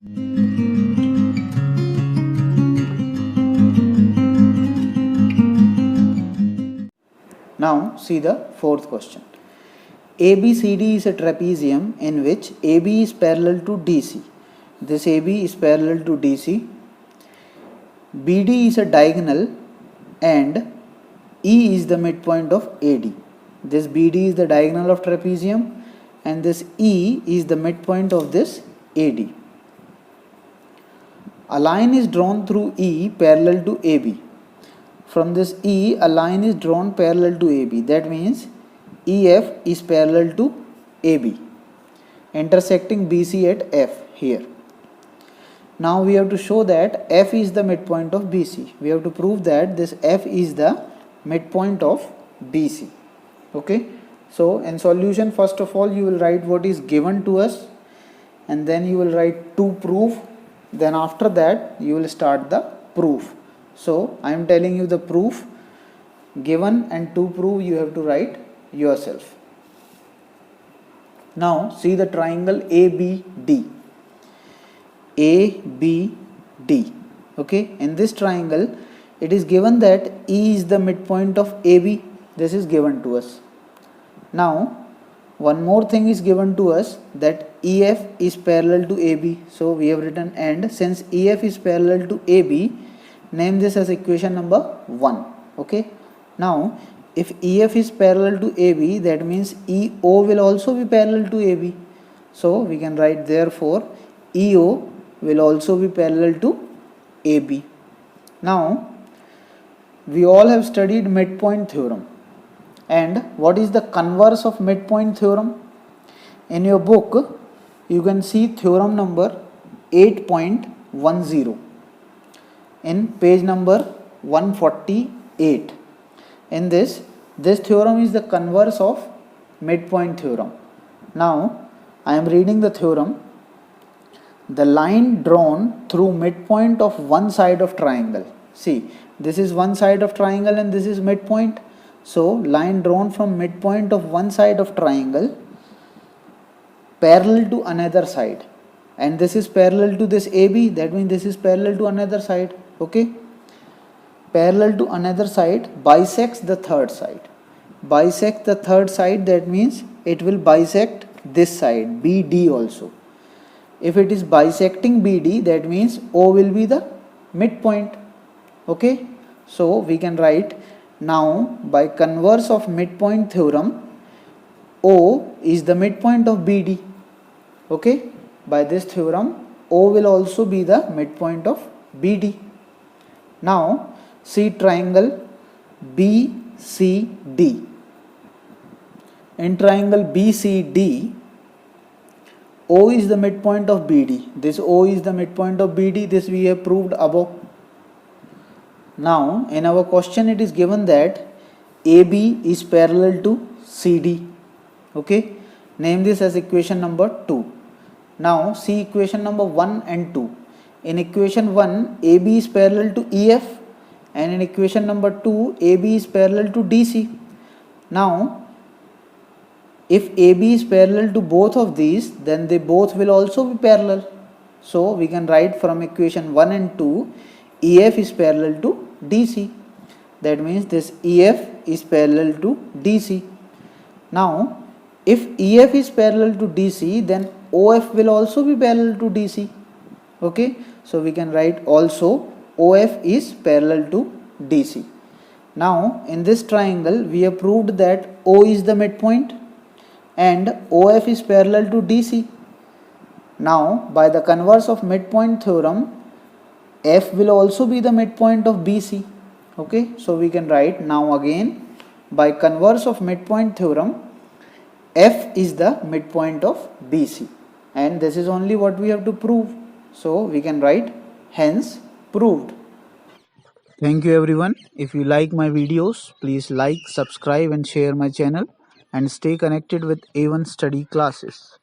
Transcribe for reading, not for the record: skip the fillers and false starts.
Now see the fourth question. ABCD is a trapezium in which AB is parallel to DC. This AB is parallel to DC. BD is a diagonal and E is the midpoint of AD. This BD is the diagonal of trapezium and this E is the midpoint of this AD. A line is drawn through E parallel to AB. From this E, a line is drawn parallel to AB. That means EF is parallel to AB, intersecting BC at F here. Now we have to show that F is the midpoint of BC. We have to prove that this F is the midpoint of BC. Okay. So in solution, first of all you will write what is given to us and then you will write to prove. Then after that you will start the proof. So I am telling you the proof, given and to prove you have to write yourself. Now see the triangle ABD. ABD. Okay, in this triangle it is given that E is the midpoint of AB. This is given to us. Now one more thing is given to us, that EF is parallel to AB. So we have written and. Since EF is parallel to AB, name this as equation number 1. Okay. Now if EF is parallel to AB, that means EO will also be parallel to AB. So we can write therefore EO will also be parallel to AB. Now we all have studied midpoint theorem. And what is the converse of midpoint theorem? In your book you can see theorem number 8.10 in page number 148. In this theorem is the converse of midpoint theorem. Now I am reading the theorem. The line drawn through midpoint of one side of triangle. See, this is one side of triangle and this is midpoint. So line drawn from midpoint of one side of triangle parallel to another side, and this is parallel to this AB. That means this is parallel to another side. Okay, parallel to another side bisects the third side. Bisect the third side, that means it will bisect this side BD also. If it is bisecting BD, that means O will be the midpoint. Okay, so we can write now by converse of midpoint theorem, O is the midpoint of BD. Okay, by this theorem O will also be the midpoint of BD. Now see triangle BCD. In triangle BCD, O is the midpoint of BD. This O is the midpoint of BD. This we have proved above. Now in our question it is given that AB is parallel to CD. Okay, name this as equation number 2. Now see equation number 1 and 2. In equation 1 AB is parallel to EF, and in equation number 2 AB is parallel to DC. Now if AB is parallel to both of these, then they both will also be parallel. So we can write from equation 1 and 2 EF is parallel to DC. That means this EF is parallel to DC. Now if EF is parallel to DC, then OF will also be parallel to DC. Okay, so we can write also OF is parallel to DC. Now in this triangle we have proved that O is the midpoint and OF is parallel to DC. Now by the converse of midpoint theorem, F will also be the midpoint of BC. Okay, so we can write now again by converse of midpoint theorem, F is the midpoint of BC, and this is only what we have to prove. So we can write hence proved. Thank you everyone. If you like my videos, please like, subscribe and share my channel and stay connected with A1 study classes.